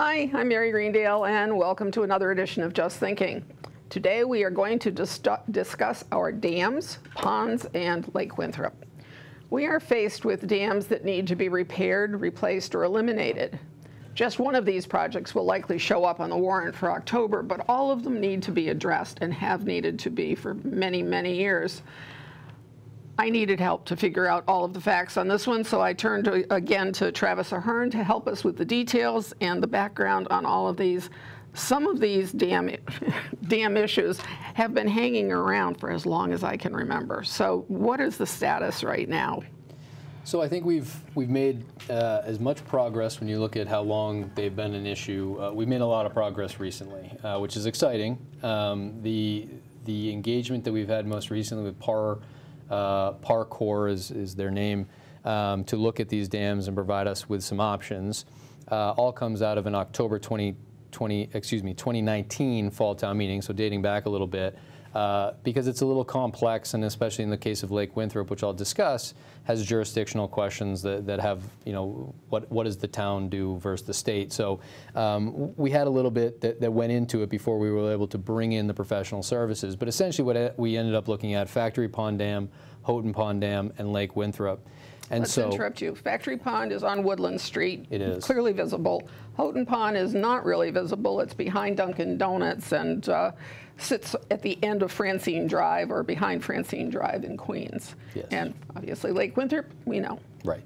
Hi, I'm Mary Greendale, and welcome to another edition of Just Thinking. Today we are going to discuss our dams, ponds, and Lake Winthrop. We are faced with dams that need to be repaired, replaced, or eliminated. Just one of these projects will likely show up on the warrant for October, but all of them need to be addressed and have needed to be for many, many years. I needed help to figure out all of the facts on this one, so I turned again to Travis Ahern to help us with the details and the background on all of these. Some of these dam issues have been hanging around for as long as I can remember. So what is the status right now? So I think we've made as much progress when you look at how long they've been an issue. We've made a lot of progress recently, which is exciting. The engagement that we've had most recently with Corps is their name, to look at these dams and provide us with some options, all comes out of an October 2019 fall town meeting, so dating back a little bit, because it's a little complex, and especially in the case of Lake Winthrop, which I'll discuss, has jurisdictional questions that have, you know, what does the town do versus the state. So we had a little bit that went into it before we were able to bring in the professional services. But essentially what we ended up looking at: Factory Pond Dam, Houghton Pond Dam, and Lake Winthrop. And Let's interrupt you. Factory Pond is on Woodland Street. It is. Clearly visible. Houghton Pond is not really visible. It's behind Dunkin' Donuts and sits at the end of Francine Drive, or behind Francine Drive in Queens. Yes. And obviously Lake Winthrop, we know. Right.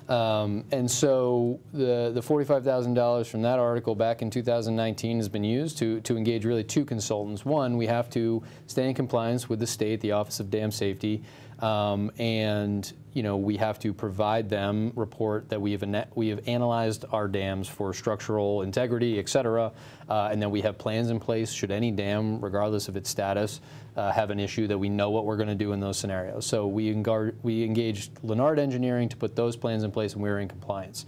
And so the $45,000 from that article back in 2019 has been used to engage really two consultants. One, we have to stay in compliance with the state, the Office of Dam Safety, and we have to provide them report that we have analyzed our dams for structural integrity, et cetera, and then we have plans in place should any dam, regardless of its status, have an issue, that we know what we're going to do in those scenarios. So we engaged Lennard Engineering to put those plans in place, and we're in compliance.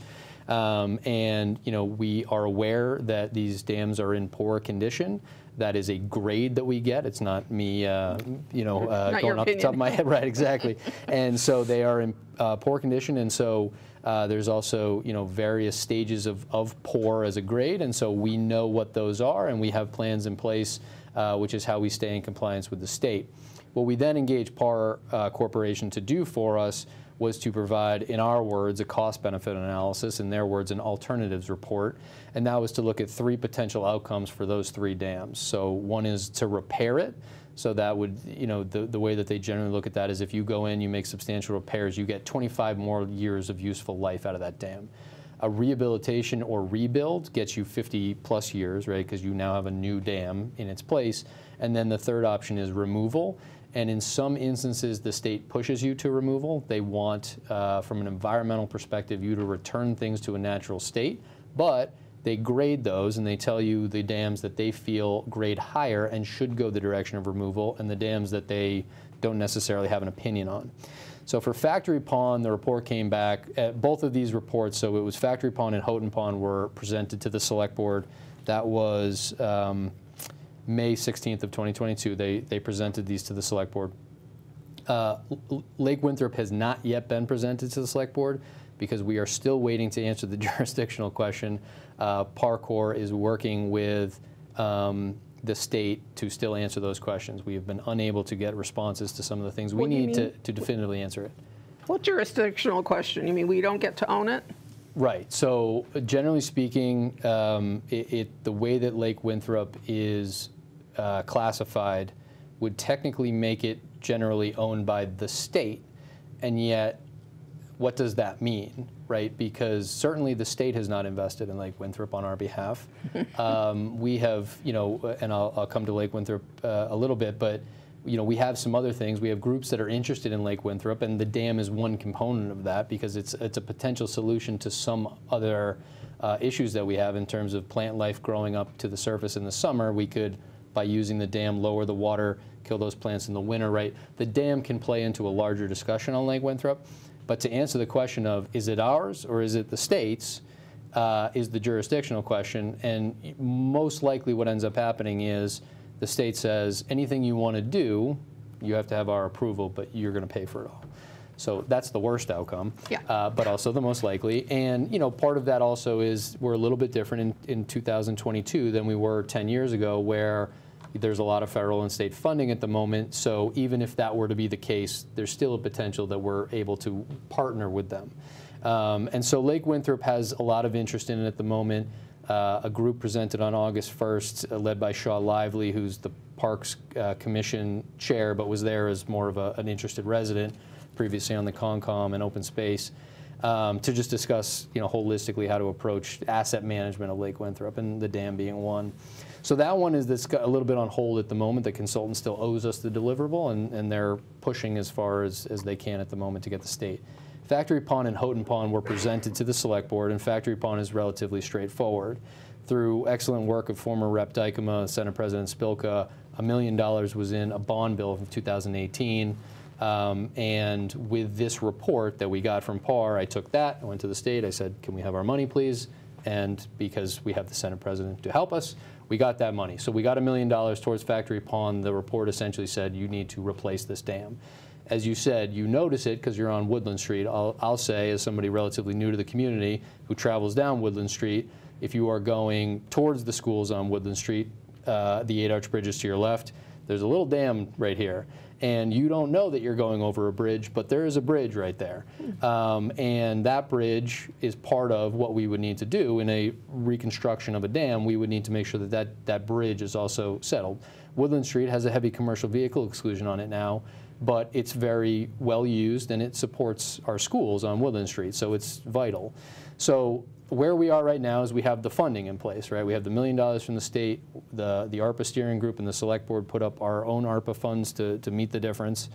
And we are aware that these dams are in poor condition. That is a grade that we get. It's not me, going off the top of my head. Right, exactly. And so they are in poor condition, and so there's also various stages of poor as a grade, and so we know what those are, and we have plans in place, which is how we stay in compliance with the state. What we then engaged PAR Corporation to do for us was to provide, in our words, a cost-benefit analysis, in their words, an alternatives report, and that was to look at three potential outcomes for those three dams. So one is to repair it. So that would, the way that they generally look at that is if you go in, you make substantial repairs, you get 25 more years of useful life out of that dam. A rehabilitation or rebuild gets you 50+ years, right, because you now have a new dam in its place. And then the third option is removal. And in some instances, the state pushes you to removal. They want, from an environmental perspective, you to return things to a natural state, but they grade those, and they tell you the dams that they feel grade higher and should go the direction of removal, and the dams that they don't necessarily have an opinion on. So for Factory Pond, the report came back. Both of these reports, so it was Factory Pond and Houghton Pond, were presented to the Select Board. That was May 16th of 2022, they presented these to the Select Board. Lake Winthrop has not yet been presented to the Select Board because we are still waiting to answer the jurisdictional question. PAR Corps is working with the state to still answer those questions. We have been unable to get responses to some of the things we need to definitively answer it. What jurisdictional question? You mean we don't get to own it? Right. So generally speaking, the way that Lake Winthrop is classified would technically make it generally owned by the state, and yet what does that mean, right? Because certainly the state has not invested in Lake Winthrop on our behalf. We have, and I'll come to Lake Winthrop a little bit, but we have some other things. We have groups that are interested in Lake Winthrop, and the dam is one component of that because it's a potential solution to some other issues that we have in terms of plant life growing up to the surface in the summer. We could, by using the dam, lower the water, kill those plants in the winter, right? The dam can play into a larger discussion on Lake Winthrop. But to answer the question of, is it ours or is it the state's, is the jurisdictional question. And most likely what ends up happening is the state says, anything you want to do, you have to have our approval, but you're going to pay for it all. So that's the worst outcome, yeah. but also the most likely. And part of that also is we're a little bit different in 2022 than we were 10 years ago, where there's a lot of federal and state funding at the moment. So even if that were to be the case, there's still a potential that we're able to partner with them. And so Lake Winthrop has a lot of interest in it at the moment. A group presented on August 1st, led by Shaw Lively, who's the Parks Commission chair, but was there as more of an interested resident, previously on the Concom and Open Space, to just discuss, holistically how to approach asset management of Lake Winthrop, and the dam being one. So that one is that's got a little bit on hold at the moment. The consultant still owes us the deliverable, and they're pushing as far as they can at the moment to get the state. Factory Pond and Houghton Pond were presented to the Select Board, and Factory Pond is relatively straightforward. Through excellent work of former Rep. Dykema, Senate President Spilka, $1 million was in a bond bill from 2018. And with this report that we got from PAR, I took that, I went to the state, I said, can we have our money, please? And because we have the Senate President to help us, we got that money. So we got $1 million towards Factory Pond. The report essentially said, you need to replace this dam. As you said, you notice it because you're on Woodland Street. I'll say, as somebody relatively new to the community who travels down Woodland Street, if you are going towards the schools on Woodland Street, the 8-arch bridge is to your left, there's a little dam right here. And you don't know that you're going over a bridge, but there is a bridge right there. And that bridge is part of what we would need to do in a reconstruction of a dam. We would need to make sure that that bridge is also settled. Woodland Street has a heavy commercial vehicle exclusion on it now, but it's very well used and it supports our schools on Woodland Street, so it's vital. So where we are right now is we have the funding in place, right? We have the $1 million from the state, the ARPA steering group and the Select Board put up our own ARPA funds to meet the difference.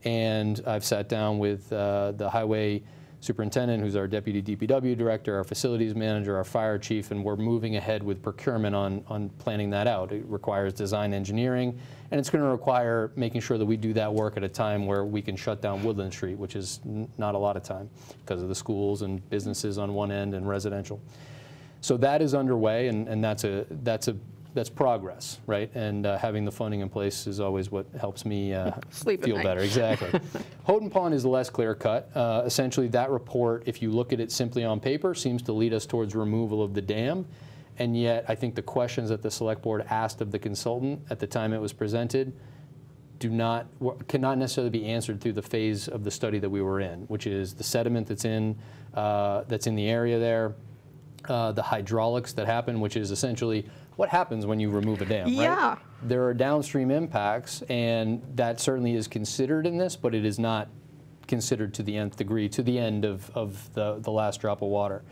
And I've sat down with the highway superintendent, who's our deputy DPW director, our facilities manager, our fire chief, and we're moving ahead with procurement on planning that out. It requires design engineering, and it's going to require making sure that we do that work at a time where we can shut down Woodland Street, which is not a lot of time because of the schools and businesses on one end and residential. So that is underway, and that's progress, right? And having the funding in place is always what helps me feel better. Exactly. Houghton Pond is less clear-cut. Essentially, that report, if you look at it simply on paper, seems to lead us towards removal of the dam. And yet, I think the questions that the Select Board asked of the consultant at the time it was presented cannot necessarily be answered through the phase of the study that we were in, which is the sediment that's in the area there, the hydraulics that happen, which is essentially what happens when you remove a dam, yeah. right? There are downstream impacts, and that certainly is considered in this, but it is not considered to the nth degree, to the end of the last drop of water.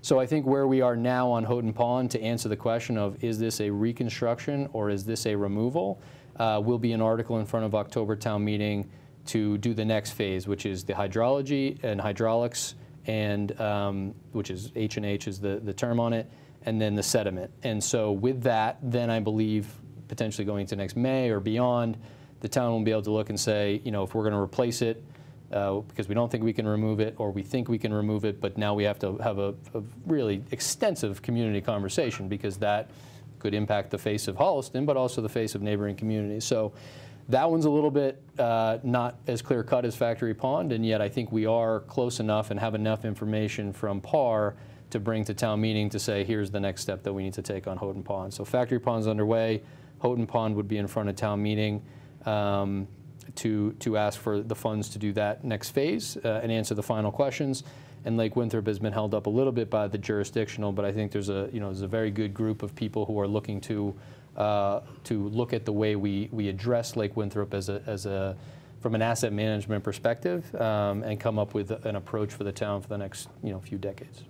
So I think where we are now on Houghton Pond, to answer the question of is this a reconstruction or is this a removal, will be an article in front of October town meeting to do the next phase, which is the hydrology and hydraulics, and which is H&H is the term on it, and then the sediment. And so with that, then I believe potentially going to next May or beyond, the town will be able to look and say, if we're going to replace it, because we don't think we can remove it, or we think we can remove it, but now we have to have a really extensive community conversation, because that could impact the face of Holliston, but also the face of neighboring communities. So that one's a little bit not as clear-cut as Factory Pond, and yet I think we are close enough and have enough information from PAR to bring to town meeting to say, here's the next step that we need to take on Houghton Pond. So Factory Pond's underway. Houghton Pond would be in front of town meeting to ask for the funds to do that next phase and answer the final questions. And Lake Winthrop has been held up a little bit by the jurisdictional, but I think there's a very good group of people who are looking to look at the way we address Lake Winthrop from an asset management perspective, and come up with an approach for the town for the next few decades.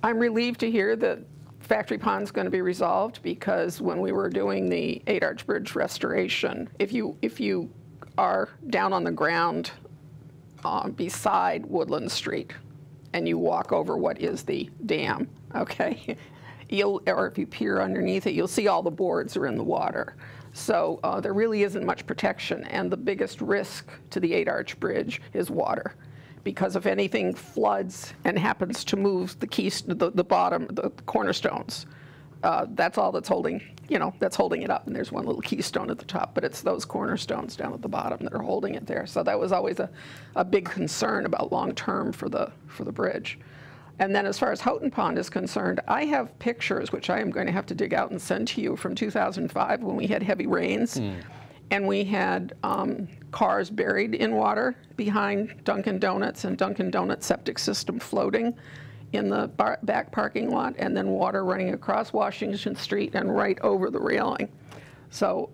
I'm relieved to hear that Factory Pond's going to be resolved, because when we were doing the 8-arch bridge restoration, if you are down on the ground beside Woodland Street and you walk over what is the dam, okay, or if you peer underneath it, you'll see all the boards are in the water. So there really isn't much protection, and the biggest risk to the 8-arch bridge is water. Because if anything floods and happens to move the bottom, the cornerstones, that's all that's holding you know, that's holding it up, and there's one little keystone at the top, but it's those cornerstones down at the bottom that are holding it there. So that was always a big concern about long-term for the bridge. And then as far as Houghton Pond is concerned, I have pictures, which I am going to have to dig out and send to you, from 2005 when we had heavy rains. And we had cars buried in water behind Dunkin' Donuts, and Dunkin' Donuts septic system floating in the back parking lot, and then water running across Washington Street and right over the railing. So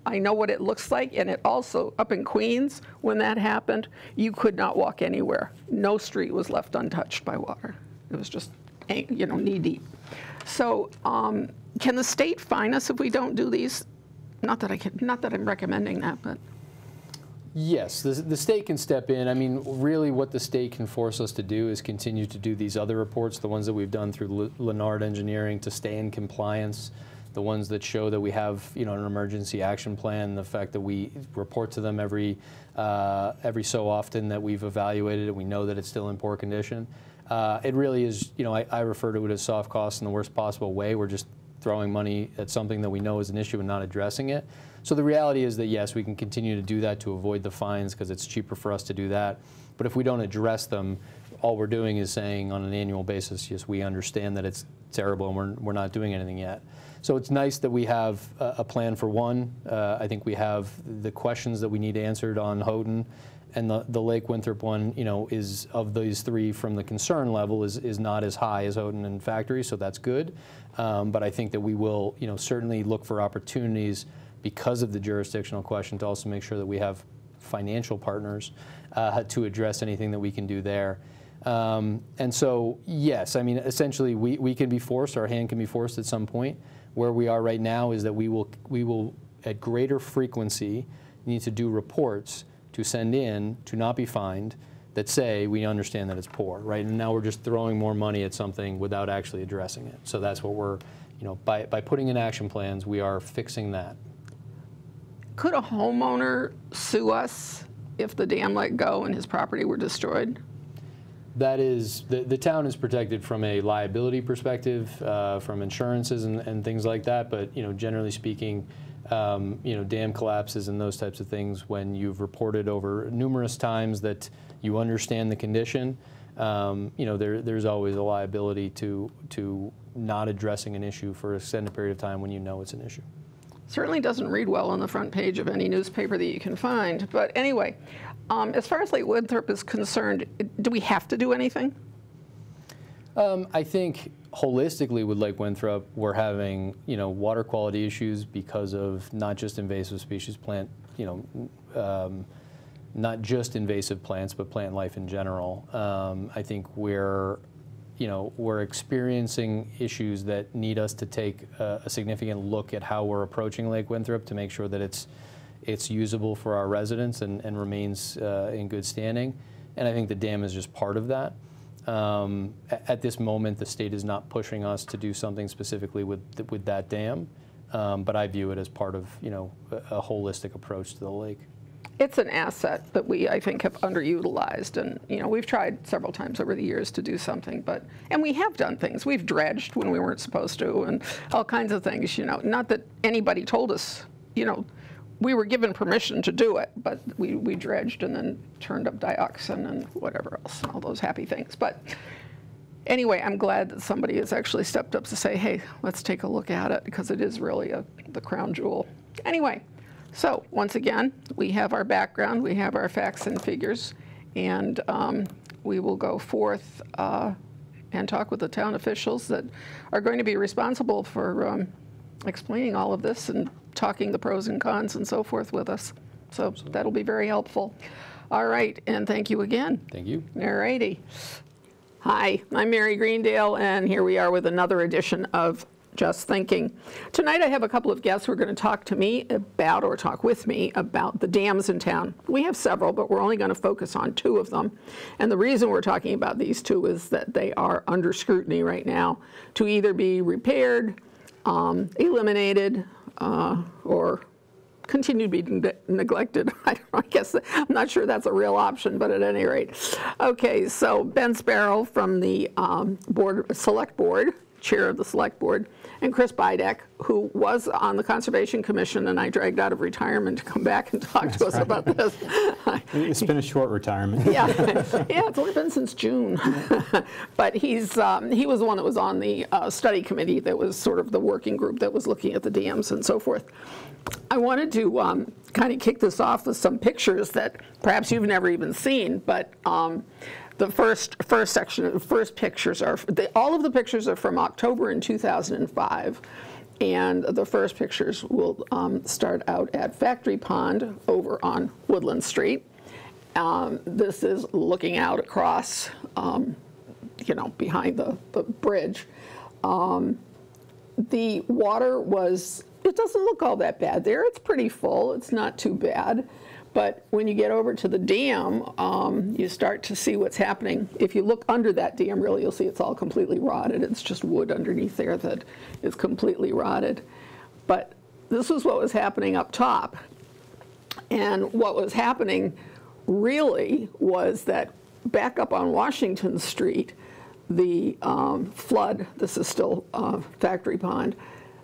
I know what it looks like, and it also, up in Queens, when that happened, you could not walk anywhere. No street was left untouched by water. It was just, you know, knee deep. So can the state fine us if we don't do these? Not that I'm recommending that, but. Yes, the state can step in. I mean, really what the state can force us to do is continue to do these other reports, the ones that we've done through Lennard Engineering, to stay in compliance, the ones that show that we have, you know, an emergency action plan, the fact that we report to them every so often that we've evaluated it, we know that it's still in poor condition. It really is, you know, I refer to it as soft costs in the worst possible way. We're just throwing money at something that we know is an issue and not addressing it. So the reality is that, yes, we can continue to do that to avoid the fines because it's cheaper for us to do that. But if we don't address them, all we're doing is saying on an annual basis, yes, we understand that it's terrible and we're not doing anything yet. So it's nice that we have a plan for one. I think we have the questions that we need answered on Houghton, and the Lake Winthrop one, you know, is, of these three from the concern level, is not as high as Houghton and Factory, so that's good. But I think that we will, you know, certainly look for opportunities because of the jurisdictional question to also make sure that we have financial partners to address anything that we can do there. And so, yes, I mean, essentially we can be forced, our hand can be forced at some point. Where we are right now is that we will at greater frequency need to do reports to send in, to not be fined, that say we understand that it's poor, right? And now we're just throwing more money at something without actually addressing it. So that's what we're, you know, by putting in action plans, we are fixing that. Could a homeowner sue us if the dam let go and his property were destroyed? That is, the town is protected from a liability perspective, from insurances and things like that, but, you know, generally speaking, you know, dam collapses and those types of things, when you've reported over numerous times that you understand the condition, you know, there's always a liability to not addressing an issue for an extended period of time when you know it's an issue. Certainly doesn't read well on the front page of any newspaper that you can find. But anyway, as far as Lake Winthrop is concerned, do we have to do anything? I think holistically with Lake Winthrop, we're having, you know, water quality issues because of not just invasive species plant, you know, not just invasive plants, but plant life in general. I think we're experiencing issues that need us to take a significant look at how we're approaching Lake Winthrop to make sure that it's usable for our residents and remains in good standing. And I think the dam is just part of that. At this moment, the state is not pushing us to do something specifically with that dam, but I view it as part of, you know, a holistic approach to the lake. It's an asset that we, I think, have underutilized, and, you know, we've tried several times over the years to do something, and we have done things. We've dredged when we weren't supposed to, and all kinds of things, you know. Not that anybody told us, you know, we were given permission to do it, but we dredged and then turned up dioxin and whatever else, and all those happy things. But anyway, I'm glad that somebody has actually stepped up to say, hey, let's take a look at it, because it is really the crown jewel. Anyway. So, once again, we have our background, we have our facts and figures, and we will go forth and talk with the town officials that are going to be responsible for explaining all of this and talking the pros and cons and so forth with us. So absolutely. That'll be very helpful. All right, and thank you again. Thank you. All righty. Hi, I'm Mary Greendale, and here we are with another edition of Just Thinking. Tonight I have a couple of guests who are going to talk to me about, or talk with me about, the dams in town. We have several, but we're only going to focus on two of them. And the reason we're talking about these two is that they are under scrutiny right now to either be repaired, eliminated, or continue to be neglected. I guess I'm not sure that's a real option, but at any rate. Okay, so Ben Sparrell from the Select Board, Chair of the Select Board, and Chris Bajdek, who was on the Conservation Commission, and I dragged out of retirement to come back and talk to us about this. It's been a short retirement. Yeah, yeah, it's only been since June. But he was the one that was on the study committee that was sort of the working group that was looking at the dams and so forth. I wanted to kind of kick this off with some pictures that perhaps you've never even seen, but the first pictures are, all of the pictures are from October in 2005, and the first pictures will start out at Factory Pond over on Woodland Street. This is looking out across, you know, behind the bridge. The water was, it doesn't look all that bad there. It's pretty full. It's not too bad. But when you get over to the dam, you start to see what's happening. If you look under that dam, really, you'll see it's all completely rotted. It's just wood underneath there that is completely rotted. But this was what was happening up top. And what was happening really was that back up on Washington Street, the flood, this is still Factory Pond,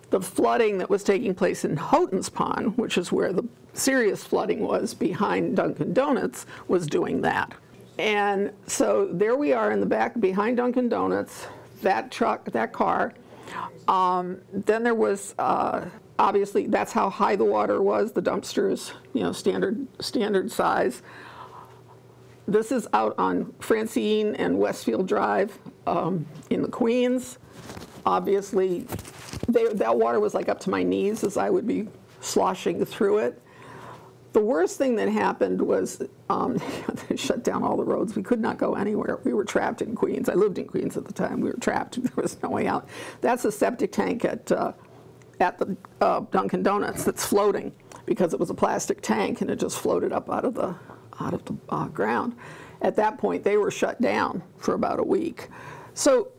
the flooding that was taking place in Houghton Pond, which is where the serious flooding was behind Dunkin' Donuts, was doing that. And so there we are in the back behind Dunkin' Donuts, that truck, that car. Then there was, obviously, that's how high the water was, the dumpsters, you know, standard size. This is out on Francine and Westfield Drive in the Queens. Obviously, that water was like up to my knees as I would be sloshing through it. The worst thing that happened was they shut down all the roads. We could not go anywhere. We were trapped in Queens. I lived in Queens at the time. We were trapped. There was no way out. That's a septic tank at the Dunkin' Donuts that's floating because it was a plastic tank and it just floated up out of the ground. At that point, they were shut down for about a week. So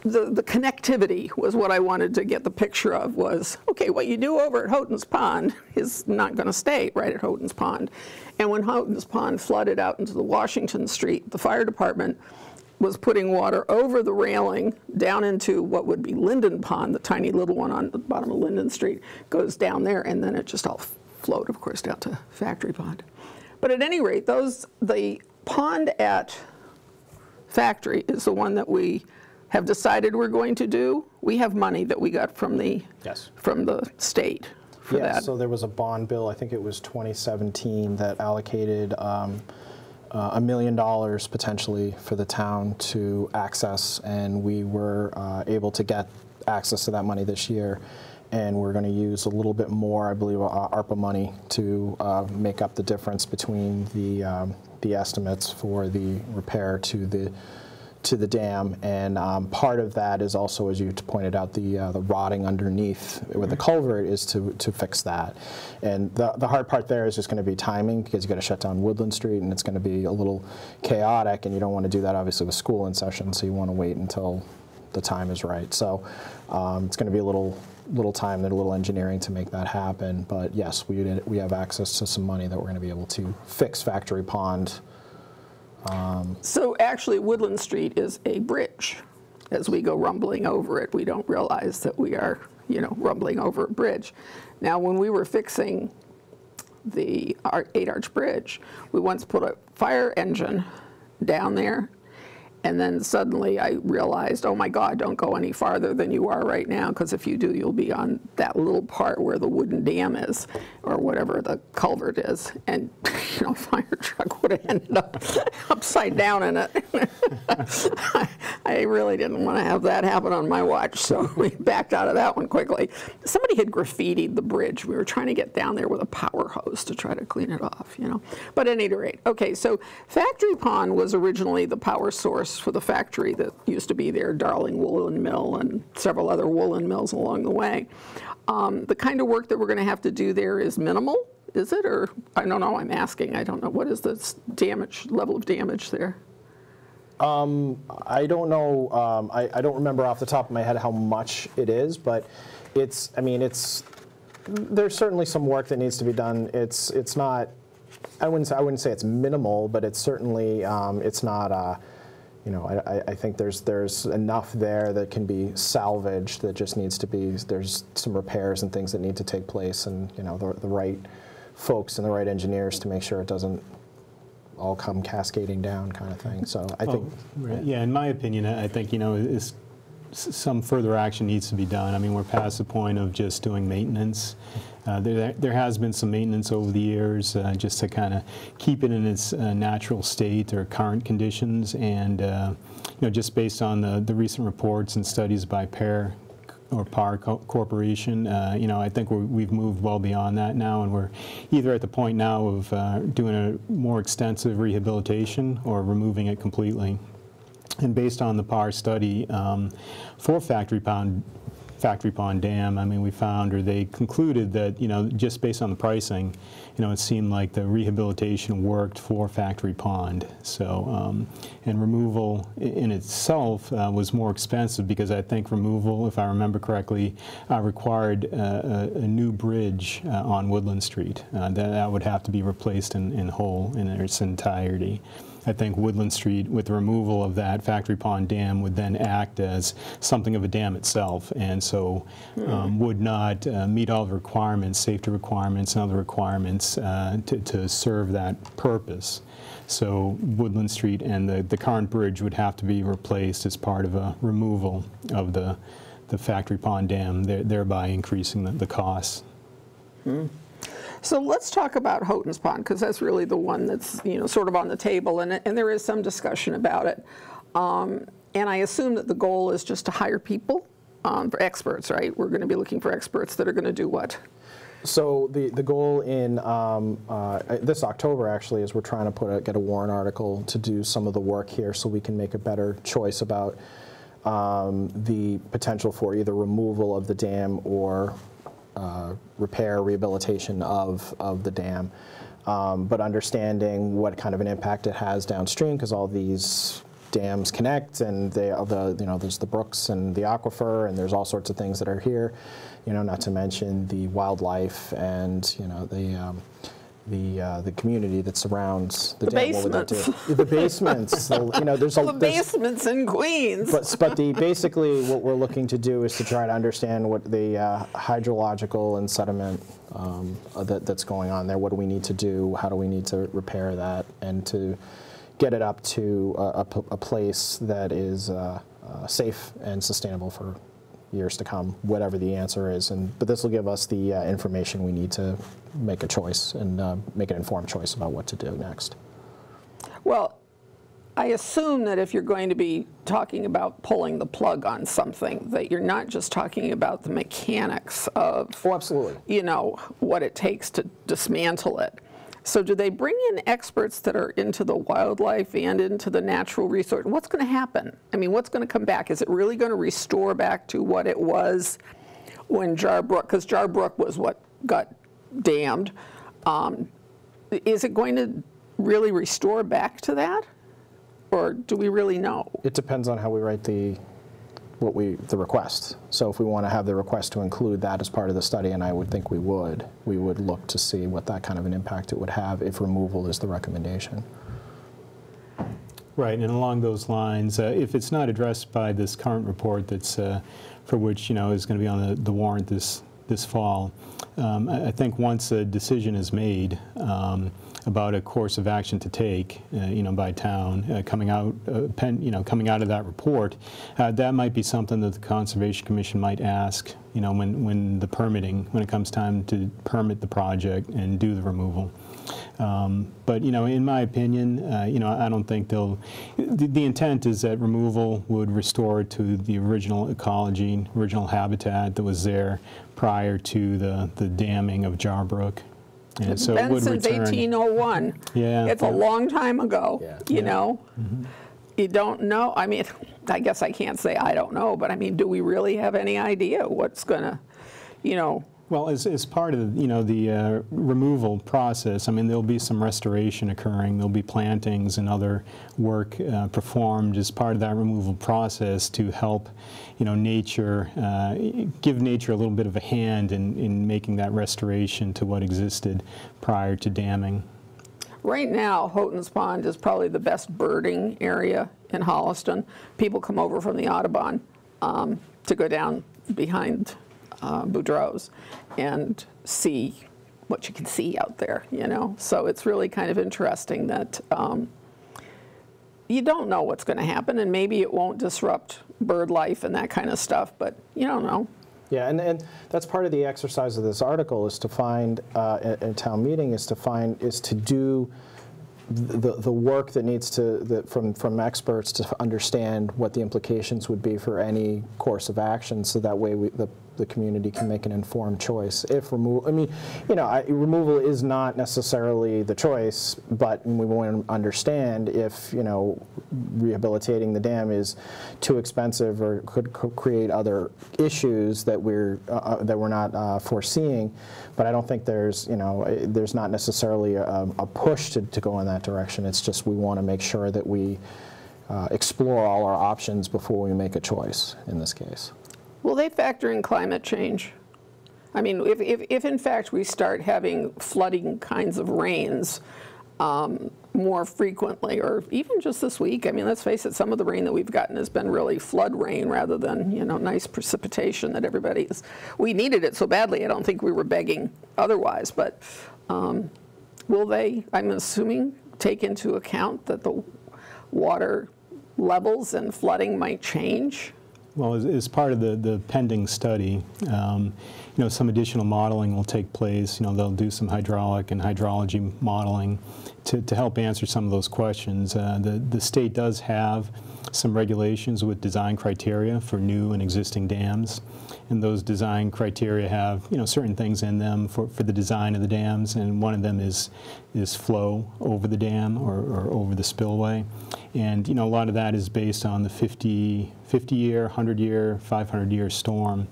the connectivity was what I wanted to get the picture of was, okay, what you do over at Houghton Pond is not going to stay right at Houghton Pond. And when Houghton Pond flooded out into the Washington Street, the fire department was putting water over the railing down into what would be Linden Pond, the tiny little one on the bottom of Linden Street, goes down there, and then it just all flowed, of course, down to Factory Pond. But at any rate, the pond at Factory is the one that we have decided we're going to do. We have money that we got from the state for that. So there was a bond bill, I think it was 2017, that allocated $1 million potentially for the town to access, and we were able to get access to that money this year. And we're going to use a little bit more, I believe, ARPA money to make up the difference between the estimates for the repair to the dam. And part of that is also, as you pointed out, the rotting underneath with the culvert is to fix that. And the hard part there is just going to be timing, because you got to shut down Woodland Street, and it's going to be a little chaotic, and you don't want to do that obviously with school in session, so you want to wait until the time is right. So it's going to be a little time and a little engineering to make that happen. But yes, we have access to some money that we're going to be able to fix Factory Pond. So actually, Woodland Street is a bridge. As we go rumbling over it, we don't realize that we are, you know, rumbling over a bridge. Now, when we were fixing the 8-arch bridge, we once put a fire engine down there. And then suddenly I realized, oh my God, don't go any farther than you are right now, because if you do, you'll be on that little part where the wooden dam is, or whatever the culvert is. And, you know, a fire truck would have ended up upside down in it. I really didn't want to have that happen on my watch, so we backed out of that one quickly. Somebody had graffitied the bridge. We were trying to get down there with a power hose to try to clean it off, you know. But at any rate, okay, so Factory Pond was originally the power source for the factory that used to be there, Darling Woolen Mill and several other woolen mills along the way. The kind of work that we're going to have to do there is minimal, is it? Or I don't know, I'm asking. I don't know. What is the level of damage there? I don't know. I don't remember off the top of my head how much it is, but it's, I mean, there's certainly some work that needs to be done. It's not, I wouldn't say it's minimal, but it's certainly, it's not, you know, I think there's enough there that can be salvaged. That just needs to be, there's some repairs and things that need to take place, and you know, the right folks and the right engineers to make sure it doesn't all come cascading down, kind of thing. So I think, right. Yeah, in my opinion, I think, you know, some further action needs to be done. I mean, we're past the point of just doing maintenance. There has been some maintenance over the years, just to kind of keep it in its natural state or current conditions, and you know, just based on the recent reports and studies by PAR Corporation, you know, I think we've moved well beyond that now, and we're either at the point now of doing a more extensive rehabilitation or removing it completely. And based on the PAR study for Factory Pond Dam, I mean, we found, or they concluded that, you know, just based on the pricing, you know, it seemed like the rehabilitation worked for Factory Pond. So, and removal in itself was more expensive, because I think removal, if I remember correctly, required a new bridge on Woodland Street. That would have to be replaced in whole, in its entirety. I think Woodland Street, with the removal of that Factory Pond Dam, would then act as something of a dam itself, and so would not meet all the requirements, safety requirements and other requirements to serve that purpose. So Woodland Street and the current bridge would have to be replaced as part of a removal of the Factory Pond Dam, thereby increasing the costs. So let's talk about Houghton Pond, because that's really the one that's, you know, sort of on the table, and there is some discussion about it. And I assume that the goal is just to hire people, for experts, right? We're going to be looking for experts that are going to do what? So the goal in this October, actually, is we're trying to get a warrant article to do some of the work here, so we can make a better choice about the potential for either removal of the dam or repair, rehabilitation of the dam, but understanding what kind of an impact it has downstream, because all these dams connect, and you know, there's the brooks and the aquifer, and there's all sorts of things that are here, you know, not to mention the wildlife and, you know, the community that surrounds the dam. Basements. The basements. So, you know, the basements in Queens. But basically what we're looking to do is to try to understand what the hydrological and sediment that's going on there. What do we need to do? How do we need to repair that, and to get it up to a place that is safe and sustainable for years to come, whatever the answer is. But this will give us the information we need to make a choice, and make an informed choice about what to do next. Well, I assume that if you're going to be talking about pulling the plug on something, that you're not just talking about the mechanics of, oh, absolutely, you know, what it takes to dismantle it. So do they bring in experts that are into the wildlife and into the natural resource? What's going to happen? I mean, what's going to come back? Is it really going to restore back to what it was when Jar Brook, because Jar Brook was what got dammed. Is it going to really restore back to that? Or do we really know? It depends on how we write the request. So if we want to have the request to include that as part of the study, and I would think we would look to see what that kind of an impact it would have if removal is the recommendation. Right, and along those lines, if it's not addressed by this current report that's for which, you know, is going to be on the warrant this fall, I think once a decision is made about a course of action to take, you know, by town, coming out of that report, that might be something that the Conservation Commission might ask, you know, when it comes time to permit the project and do the removal. But, you know, in my opinion, you know, I don't think the intent is that removal would restore to the original ecology, original habitat that was there prior to the damming of Jar Brook. And It's so been it would since return. 1801. Yeah. It's a long time ago, Yeah. you know. You don't know. I mean, I guess I can't say I don't know, but I mean, do we really have any idea what's going to, you know? Well, as part of, you know, the removal process, I mean, there'll be some restoration occurring. There'll be plantings and other work performed as part of that removal process to help, you know, nature, give nature a little bit of a hand in making that restoration to what existed prior to damming. Right now, Houghton Pond is probably the best birding area in Holliston. People come over from the Audubon to go down behind Boudreaux's and see what you can see out there, you know. So it's really kind of interesting that you don't know what's going to happen, and maybe it won't disrupt bird life and that kind of stuff, but you don't know. Yeah, and that's part of the exercise of this article, is to find, at a town meeting, is to do the work that needs to, from experts to understand what the implications would be for any course of action, so that way the community can make an informed choice. If removal, I mean, you know, removal is not necessarily the choice, but we want to understand if, you know, rehabilitating the dam is too expensive or could create other issues that we're not foreseeing. But I don't think there's, you know, there's not necessarily a push to go in that direction. It's just we want to make sure that we explore all our options before we make a choice in this case. Will they factor in climate change? I mean, if in fact we start having flooding kinds of rains more frequently, or even just this week, I mean, let's face it, some of the rain that we've gotten has been really flood rain rather than, you know, nice precipitation that we needed it so badly, I don't think we were begging otherwise, but will they, I'm assuming, take into account that the water levels and flooding might change? Well, as part of the pending study, you know, some additional modeling will take place. You know, they'll do some hydraulic and hydrology modeling to help answer some of those questions. The state does have some regulations with design criteria for new and existing dams, and those design criteria have, you know, certain things in them for the design of the dams, and one of them is flow over the dam or over the spillway. And, you know, a lot of that is based on the 50-year, 100-year, 500-year storm.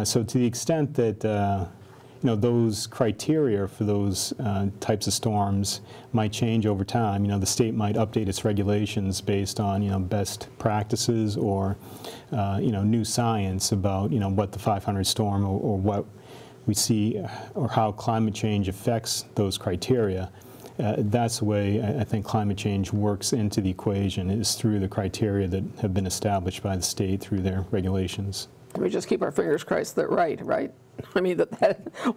So to the extent that, you know, those criteria for those types of storms might change over time, you know, the state might update its regulations based on, you know, best practices or, you know, new science about, you know, what the 500 storm or what we see or how climate change affects those criteria. That's the way I think climate change works into the equation, is through the criteria that have been established by the state through their regulations. We just keep our fingers crossed that right? I mean,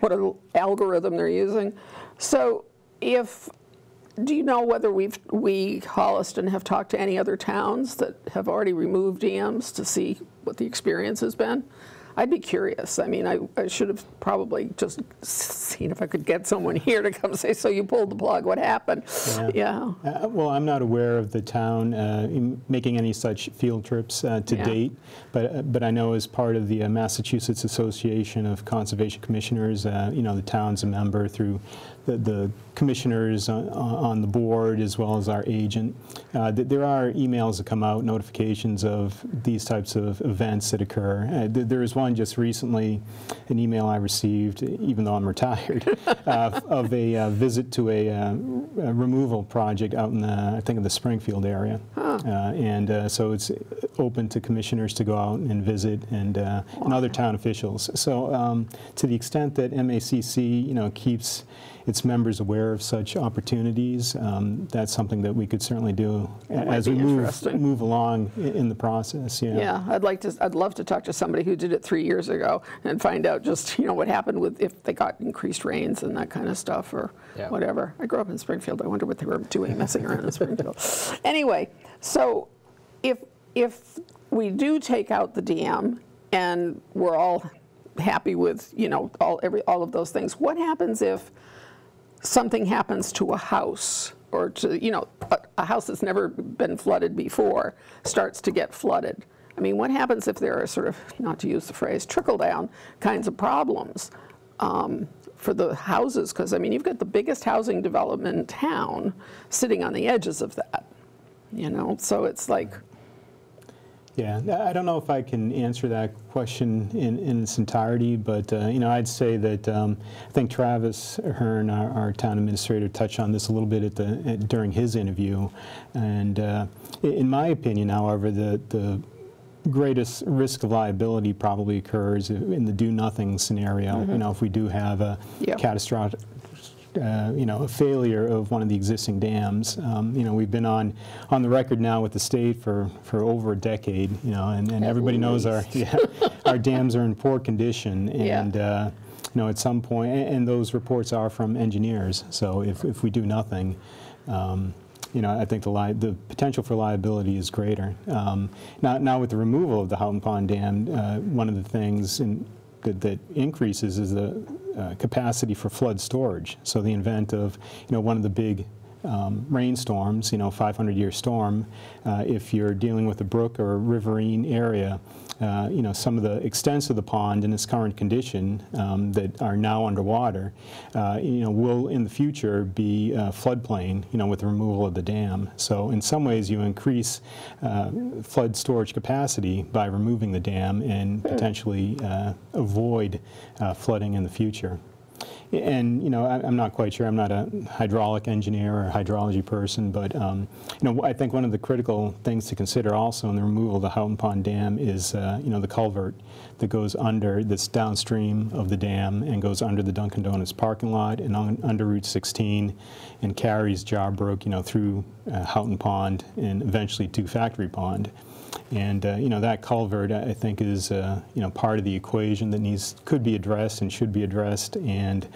what an algorithm they're using. So do you know whether we, Holliston, have talked to any other towns that have already removed dams to see what the experience has been? I'd be curious. I mean, I should have probably just seen if I could get someone here to come say, so you pulled the plug, what happened? Yeah. Well, I'm not aware of the town making any such field trips to date, but I know as part of the Massachusetts Association of Conservation Commissioners, you know, the town's a member through the commissioners on the board as well as our agent. There are emails that come out, notifications of these types of events that occur. There was one just recently, an email I received, even though I'm retired, of a visit to a removal project out in I think in the Springfield area. And so it's open to commissioners to go out and visit, and other town officials. So to the extent that MACC, you know, keeps its members aware of such opportunities, that's something that we could certainly do as we move along in the process. Yeah, I'd love to talk to somebody who did it 3 years ago and find out just, you know, what happened with if they got increased rains and that kind of stuff or whatever. I grew up in Springfield. I wonder what they were doing messing around in Springfield. Anyway, so if we do take out the dam and we're all happy with, you know, all of those things, what happens if something happens to a house, or to, you know, a house that's never been flooded before starts to get flooded? I mean, what happens if there are sort of, not to use the phrase, trickle-down kinds of problems for the houses? Because, I mean, you've got the biggest housing development in town sitting on the edges of that, you know? So it's like... Yeah, I don't know if I can answer that question in its entirety, but you know, I'd say that I think Travis Ahern, our town administrator, touched on this a little bit during his interview. And in my opinion, however, the greatest risk of liability probably occurs in the do-nothing scenario. You know, if we do have a catastrophic a failure of one of the existing dams. We've been on the record now with the state for over a decade, and everybody knows our dams are in poor condition, and at some point, and those reports are from engineers. So if we do nothing, I think the potential for liability is greater. Now with the removal of the Houghton Pond Dam, one of the things that increases is the capacity for flood storage. So the event of one of the big rainstorms, 500-year storm, if you're dealing with a brook or a riverine area, some of the extents of the pond in its current condition that are now underwater, will in the future be floodplain, with the removal of the dam. So in some ways you increase flood storage capacity by removing the dam and potentially avoid flooding in the future. And I'm not quite sure. I'm not a hydraulic engineer or a hydrology person, but I think one of the critical things to consider also in the removal of the Houghton Pond Dam is the culvert that goes under, that's downstream of the dam and goes under the Dunkin' Donuts parking lot and under Route 16 and carries Jarbrook, through Houghton Pond and eventually to Factory Pond. And that culvert, I think, is part of the equation that could be addressed and should be addressed, and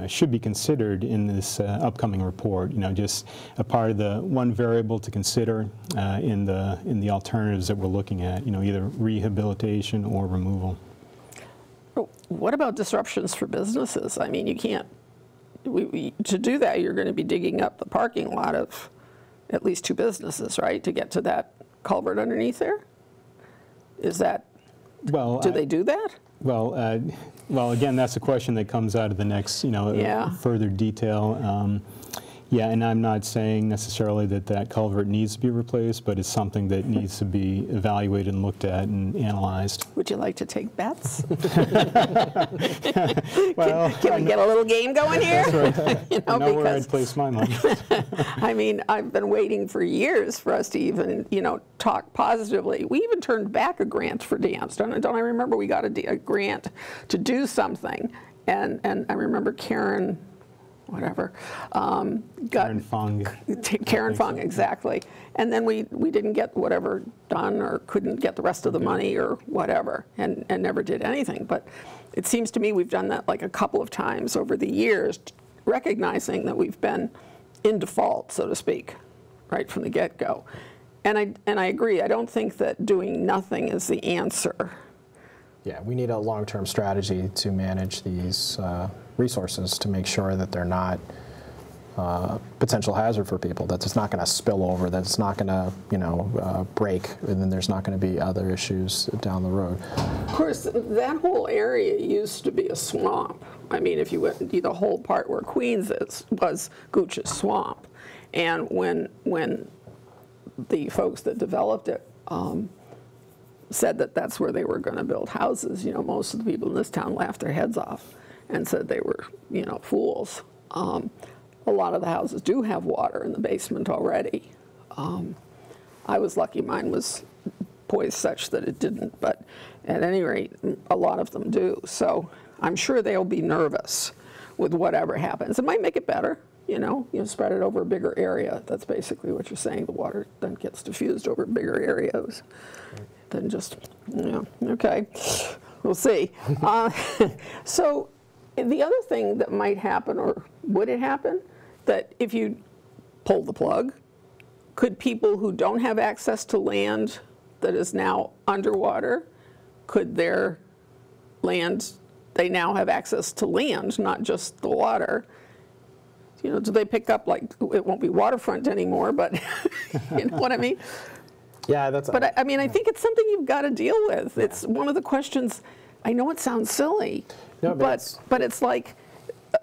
should be considered in this upcoming report. Just a part of the one variable to consider in the alternatives that we're looking at. Either rehabilitation or removal. What about disruptions for businesses? I mean, you can't. To do that, you're going to be digging up the parking lot of at least 2 businesses, right, to get to that culvert underneath there? Is that, do they do that? Well, again, that's a question that comes out of the next, further detail. And I'm not saying necessarily that culvert needs to be replaced, but it's something that needs to be evaluated and looked at and analyzed. Would you like to take bets? Well, can we get a little game going here? That's right. I know where I'd place my money. I mean, I've been waiting for years for us to even, talk positively. We even turned back a grant for dams. Don't I remember we got a grant to do something, and I remember Karen. Whatever. Karen Fung. Karen Fung, exactly. And then we didn't get whatever done, or couldn't get the rest of the money or whatever, and never did anything. But it seems to me we've done that like a couple of times over the years, recognizing that we've been in default, so to speak, right from the get-go. And I agree. I don't think that doing nothing is the answer. Yeah, we need a long-term strategy to manage these resources to make sure that they're not potential hazard for people, that it's not going to spill over, that it's not going to, break, and then there's not going to be other issues down the road. Of course, that whole area used to be a swamp. I mean, if you went the whole part where Queens was Gooch's Swamp. And when the folks that developed it said that that's where they were going to build houses, most of the people in this town laughed their heads off and said they were, fools. A lot of the houses do have water in the basement already. I was lucky mine was poised such that it didn't, but at any rate, a lot of them do. So I'm sure they'll be nervous with whatever happens. It might make it better, you spread it over a bigger area. That's basically what you're saying. The water then gets diffused over bigger areas than just, okay, we'll see. So the other thing that might happen, or would it happen, that if you pull the plug, could people who don't have access to land that is now underwater, could their land, they now have access to land, not just the water, do they pick up, like, it won't be waterfront anymore, but you know what I mean? Yeah, that's. But I mean, I think it's something you've got to deal with. Yeah. It's one of the questions. I know it sounds silly, no, but it's like,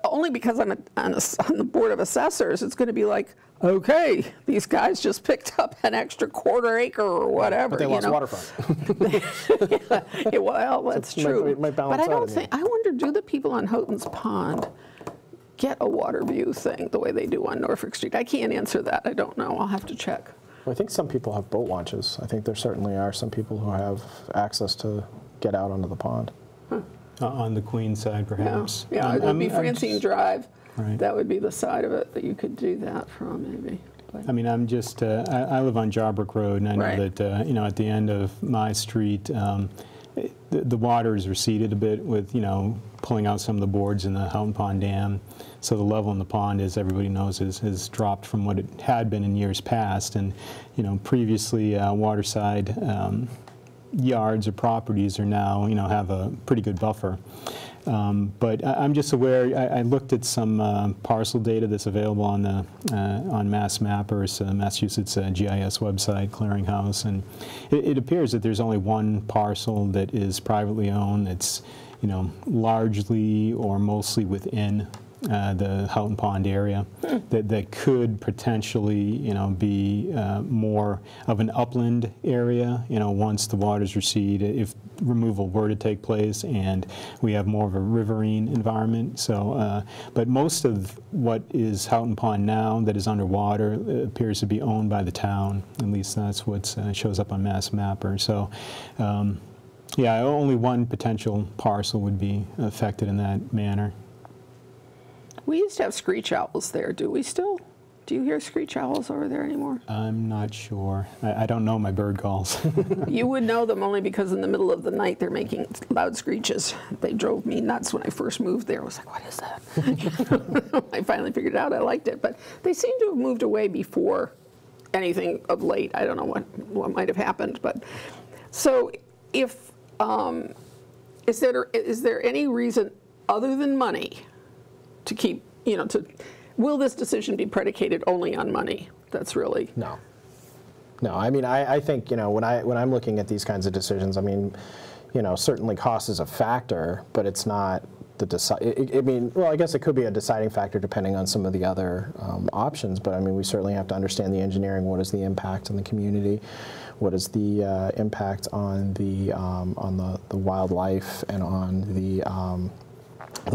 only because I'm on the board of assessors, it's going to be like, okay, these guys just picked up an extra quarter acre or whatever. But they lost waterfront. Yeah, well, that's true. It might balance but I don't out think. I wonder, do the people on Houghton's Pond get a water view thing the way they do on Norfolk Street? I can't answer that. I don't know. I'll have to check. Well, I think some people have boat launches. I think there certainly are some people who have access to get out onto the pond. Huh. On the Queen side, perhaps. Yeah, it would be Francine Drive. Right. That would be the side of it that you could do that from, maybe. But I mean, I'm just, I live on Jarbrook Road, and I know Right. that, at the end of my street, the water is receded a bit with, pulling out some of the boards in the Houghton Pond Dam. So the level in the pond, as everybody knows, has dropped from what it had been in years past. And, previously waterside yards or properties are now, have a pretty good buffer. But I'm just aware, I looked at some parcel data that's available on the on Mass Mapper's Massachusetts GIS website, Clearinghouse, and it appears that there's only one parcel that is privately owned that's, largely or mostly within the Houghton Pond area that could potentially, be more of an upland area, once the waters recede, if removal were to take place and we have more of a riverine environment. So, but most of what is Houghton Pond now that is underwater appears to be owned by the town. At least that's what shows up on Mass Mapper. So, yeah, only one potential parcel would be affected in that manner. we used to have screech owls there. Do we still? Do you hear screech owls over there anymore? I'm not sure. I don't know my bird calls. You would know them only because in the middle of the night they're making loud screeches. They drove me nuts when I first moved there. I was like, what is that? I finally figured it out. I liked it. But they seem to have moved away before anything of late. I don't know what might have happened. But so if, is there any reason other than money to keep, will this decision be predicated only on money? That's really... No. No, I mean, I think, when I'm looking at these kinds of decisions, I mean, certainly cost is a factor, but it's not the well, I guess it could be a deciding factor depending on some of the other options, but I mean, we certainly have to understand the engineering. What is the impact on the community? What is the impact on the wildlife and on the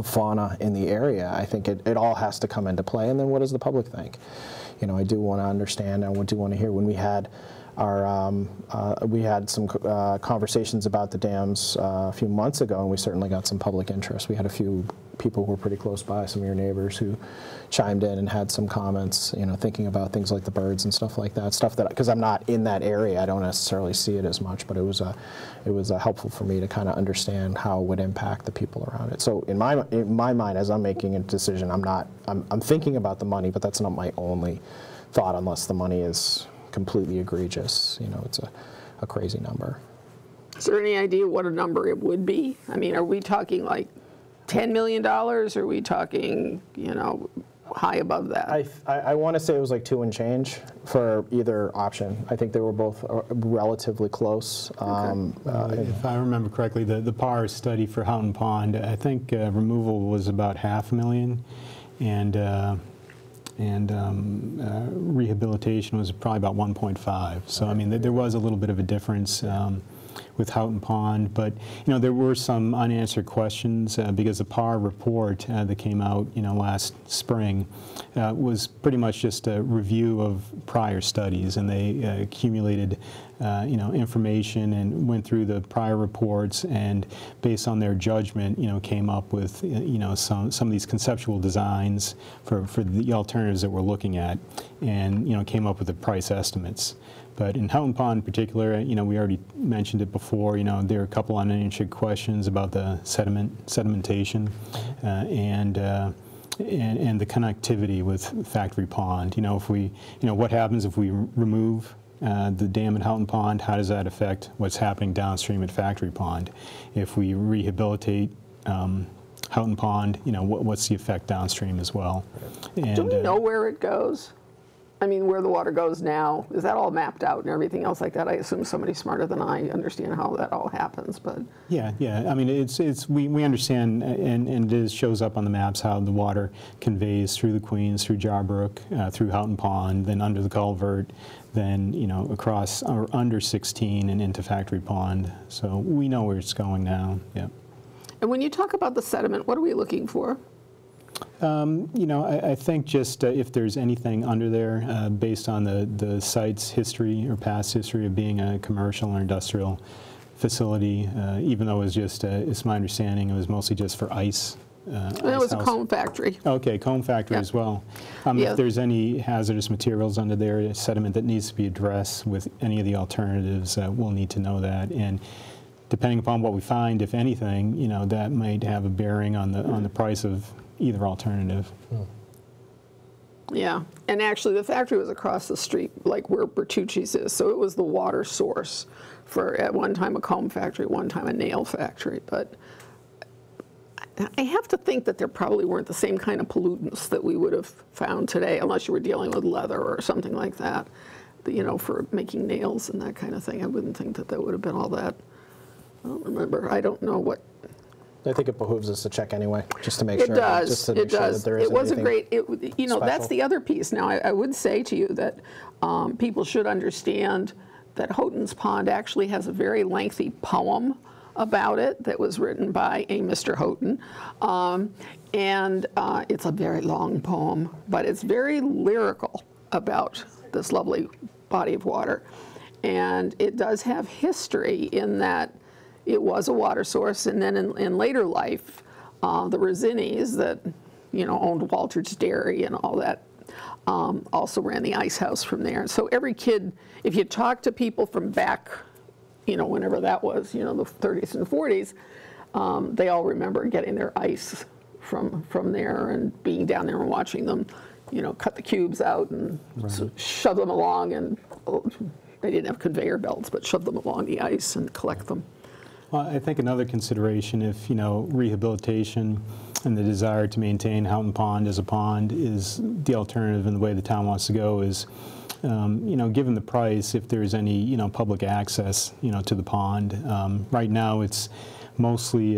fauna in the area? I think it all has to come into play. And then what does the public think? I do want to understand, I do want to hear. When we had we had some conversations about the dams a few months ago, and we certainly got some public interest. We had a few people who were pretty close by, some of your neighbors, who chimed in and had some comments, thinking about things like the birds and stuff like that. Stuff that, because I'm not in that area, I don't necessarily see it as much, but it was helpful for me to kind of understand how it would impact the people around it. So in my mind, as I'm making a decision, I'm thinking about the money, but that's not my only thought, unless the money is completely egregious. It's a crazy number. Is there any idea what a number it would be? I mean, are we talking like $10 million? Or are we talking, high above that? I want to say it was like 2 and change for either option. I think they were both relatively close. Okay. If I remember correctly, the PAR study for Houghton Pond, I think removal was about $500,000, and rehabilitation was probably about 1.5. So I mean, there was a little bit of a difference with Houghton Pond, but there were some unanswered questions because the PAR report that came out last spring was pretty much just a review of prior studies, and they accumulated information and went through the prior reports, and based on their judgment came up with some of these conceptual designs for the alternatives that we're looking at, and came up with the price estimates. But in Houghton Pond in particular, we already mentioned it before, there are a couple unanswered questions about the sedimentation and the connectivity with Factory Pond. If we, what happens if we remove the dam at Houghton Pond? How does that affect what's happening downstream at Factory Pond? If we rehabilitate Houghton Pond, what's the effect downstream as well? And, do we know where it goes? I mean, where the water goes now? Is that all mapped out and everything else like that? I assume somebody smarter than I understand how that all happens, but... Yeah. I mean, we understand, and it shows up on the maps how the water conveys through the Queens, through Jarbrook, through Houghton Pond, then under the culvert, then, across or under 16 and into Factory Pond. So we know where it's going now, yeah. And when you talk about the sediment, what are we looking for? I think just if there's anything under there based on the site's history or past history of being a commercial or industrial facility, even though it was just, it's my understanding, it was mostly just for ice. And it was a comb factory. Okay, comb factory as well. Yeah. If there's any hazardous materials under there, sediment that needs to be addressed with any of the alternatives, we'll need to know that. And depending upon what we find, if anything, you know, that might have a bearing on the price of either alternative. Yeah, and actually the factory was across the street, like where Bertucci's is, so it was the water source for, at one time, a comb factory, one time a nail factory. But I have to think that there probably weren't the same kind of pollutants that we would have found today, unless you were dealing with leather or something like that, you know, for making nails and that kind of thing. I wouldn't think that that would have been all that. I don't remember. I don't know what. I think it behooves us to check anyway, just to make It sure. does. Just to It make sure does. that there It isn't was a anything great. You know, that's special. the other piece. Now, I would say to you that people should understand that Houghton's Pond actually has a very lengthy poem about it that was written by a Mr. Houghton, and it's a very long poem, but it's very lyrical about this lovely body of water, and it does have history in that it was a water source, and then in later life, the Rosinis that, you know, owned Walter's Dairy and all that, also ran the ice house from there. So every kid, if you talk to people from back, you know, whenever that was, you know, the 30s and 40s, they all remember getting their ice from there and being down there and watching them, you know, cut the cubes out and shove them along, and they didn't have conveyor belts, but shove them along the ice and collect them. Well, I think another consideration, if, you know, rehabilitation and the desire to maintain Houghton Pond as a pond is the alternative, and the way the town wants to go is, you know, given the price, if there's any, you know, public access, you know, to the pond. Right now, it's mostly,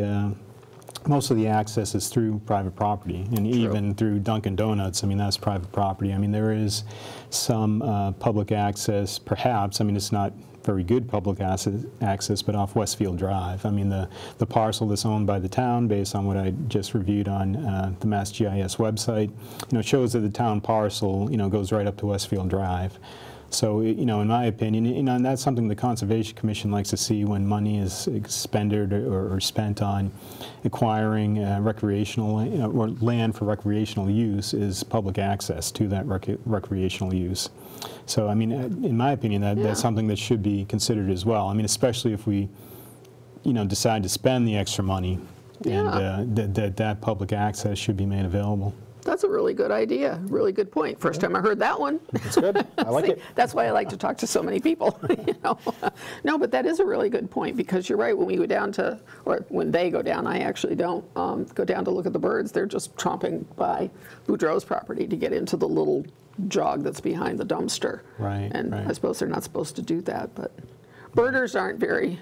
most of the access is through private property, and even through Dunkin' Donuts. I mean, that's private property. I mean, there is some public access, perhaps. I mean, it's not very good public access, but off Westfield Drive. I mean, the parcel that's owned by the town, based on what I just reviewed on the Mass GIS website, you know, shows that the town parcel, you know, goes right up to Westfield Drive. So, you know, in my opinion, you know, and that's something the Conservation Commission likes to see when money is expended or spent on acquiring recreational, you know, or land for recreational use, is public access to that recreational use. So, I mean, in my opinion, that's something that should be considered as well. I mean, especially if we, you know, decide to spend the extra money, and that public access should be made available. That's a really good idea. Really good point. First time I heard that one. It's good. I like it. That's why I like to talk to so many people. You know? No, but that is a really good point, because you're right. When we go down to, or when they go down, I actually don't go down to look at the birds. They're just tromping by Boudreaux's property to get into the little jog that's behind the dumpster. Right. And I suppose they're not supposed to do that, but birders aren't very,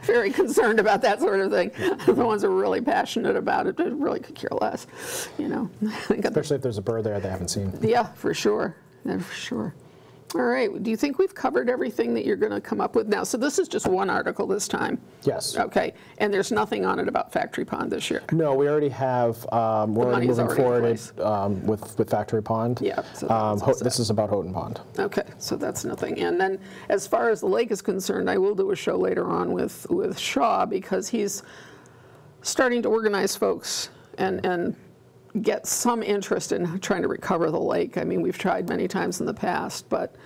very concerned about that sort of thing. The ones who are really passionate about it, they really could care less, you know. Especially if there's a bird there they haven't seen. Yeah, for sure. Yeah, for sure. All right. Do you think we've covered everything that you're going to come up with now? So this is just one article this time. Yes. Okay. And there's nothing on it about Factory Pond this year. No, we already have. We're already money's moving already in forward with Factory Pond. Yeah. So This is about Houghton Pond. okay. So that's nothing. And then as far as the lake is concerned, I will do a show later on with Shaw, because he's starting to organize folks and get some interest in trying to recover the lake. I mean, we've tried many times in the past, but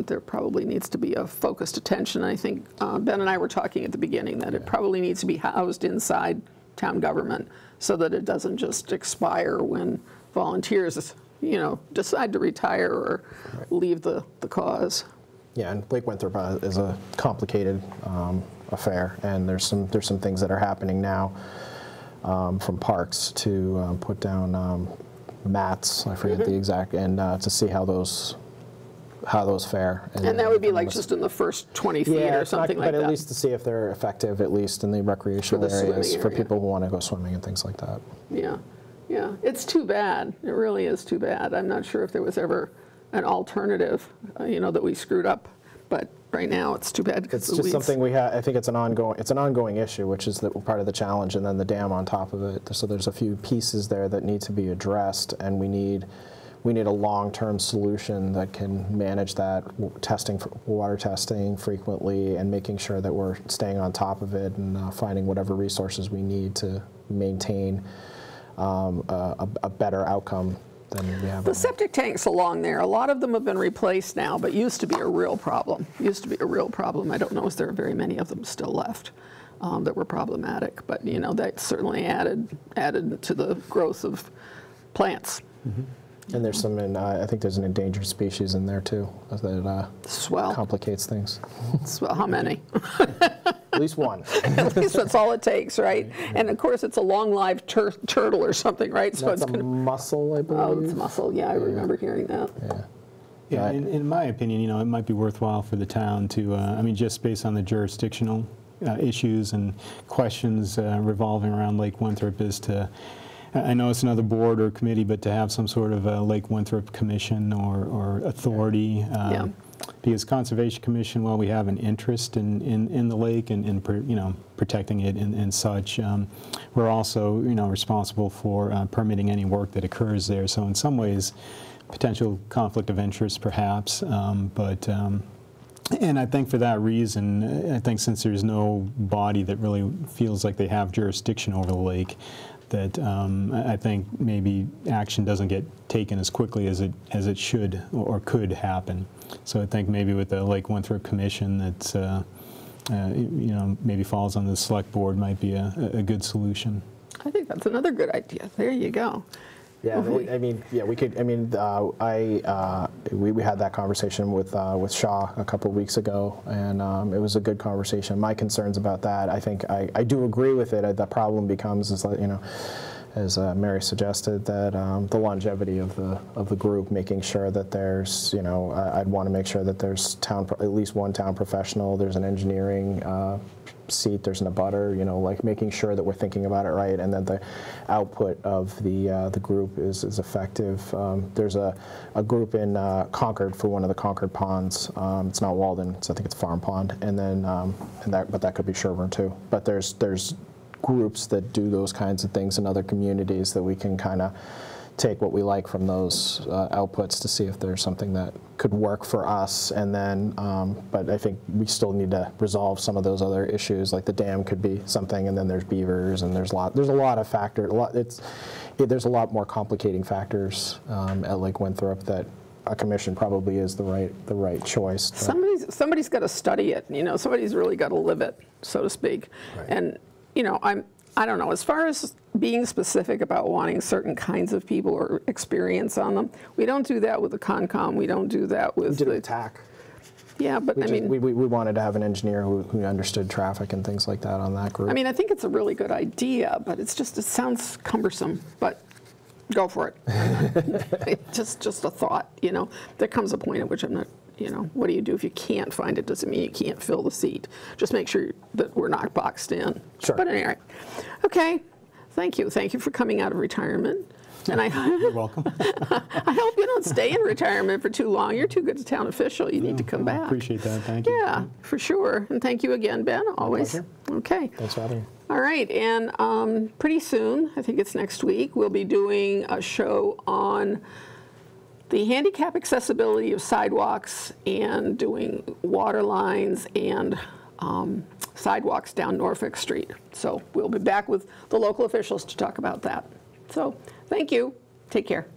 there probably needs to be a focused attention. I think Ben and I were talking at the beginning that it probably needs to be housed inside town government, so that it doesn't just expire when volunteers, you know, decide to retire or leave the cause. Yeah, and Lake Winthrop is a complicated affair, and there's some things that are happening now. From parks to put down mats, I forget the exact, and to see how those fare. And that would be like just in the first 20 feet or something like that. But at least to see if they're effective, at least in the recreational areas for people who want to go swimming and things like that. Yeah, yeah. It's too bad. It really is too bad. I'm not sure if there was ever an alternative, you know, that we screwed up. But right now, it's too bad. It's just something we have. I think it's an ongoing issue, which is part of the challenge, and then the dam on top of it. So there's a few pieces there that need to be addressed, and we need we need a long-term solution that can manage that, water testing frequently, and making sure that we're staying on top of it and finding whatever resources we need to maintain a better outcome than we have. The septic tanks along there, a lot of them have been replaced now, but used to be a real problem. I don't know if there are very many of them still left that were problematic, but you know, that certainly added to the growth of plants. Mm-hmm. And there's some, I think there's an endangered species in there too that complicates things. Swell, how many? At least one. At least that's all it takes, right? And of course, it's a long-lived turtle or something, right? So that's a mussel, I believe. Oh, it's a mussel. Yeah, I remember hearing that. Yeah. Yeah, in my opinion, you know, it might be worthwhile for the town to, I mean, just based on the jurisdictional issues and questions revolving around Lake Winthrop, is to, I know it's another board or committee, but to have some sort of a Lake Winthrop commission or authority. Yeah. Because Conservation Commission, while we have an interest in the lake and you know, protecting it and such, we're also, you know, responsible for permitting any work that occurs there. So in some ways, potential conflict of interest perhaps, and I think for that reason, I think since there's no body that really feels like they have jurisdiction over the lake, that I think maybe action doesn't get taken as quickly as it should or could happen. So I think maybe with the Lake Winthrop Commission that's you know, maybe falls on the select board might be a good solution. I think that's another good idea. There you go. Yeah, I mean, yeah, we could. I mean, we had that conversation with Shaw a couple of weeks ago, and it was a good conversation. My concerns about that, I think, I do agree with it. The problem becomes is that, you know, as Mary suggested, that the longevity of the group, making sure that there's, you know, I'd want to make sure that there's at least one town professional. There's an engineering seat, there's an abutter, you know, like making sure that we're thinking about it right, and that the output of the group is effective. There's a group in Concord for one of the Concord ponds. It's not Walden, I think it's Farm Pond, and then but that could be Sherburne too. But there's groups that do those kinds of things in other communities that we can kind of take what we like from those outputs to see if there's something that could work for us. And then, but I think we still need to resolve some of those other issues, like the dam could be something, and then there's beavers, and there's a lot of factors. There's a lot more complicating factors at Lake Winthrop that a commission probably is the right choice. Somebody's got to study it. You know, somebody's really got to live it, so to speak. Right. And you know, I don't know, as far as being specific about wanting certain kinds of people or experience on them, we don't do that with the Concom. We don't do that with the TAC. Yeah, but I mean, we wanted to have an engineer who understood traffic and things like that on that group. I mean, I think it's a really good idea, but it sounds cumbersome, but go for it. just a thought, you know. There comes a point at which I'm not, you know, what do you do if you can't find it? Doesn't mean you can't fill the seat. Just make sure that we're not boxed in. Sure. But anyway, okay. Thank you. Thank you for coming out of retirement. And You're welcome. I hope you don't stay in retirement for too long. You're too good a town official. You need to come back. Appreciate that. Thank you. Yeah, for sure. And thank you again, Ben, always. Pleasure. Okay. Thanks for having me. All right, and pretty soon, I think it's next week, we'll be doing a show on the handicap accessibility of sidewalks and doing water lines and sidewalks down Norfolk Street. So we'll be back with the local officials to talk about that. So thank you. Take care.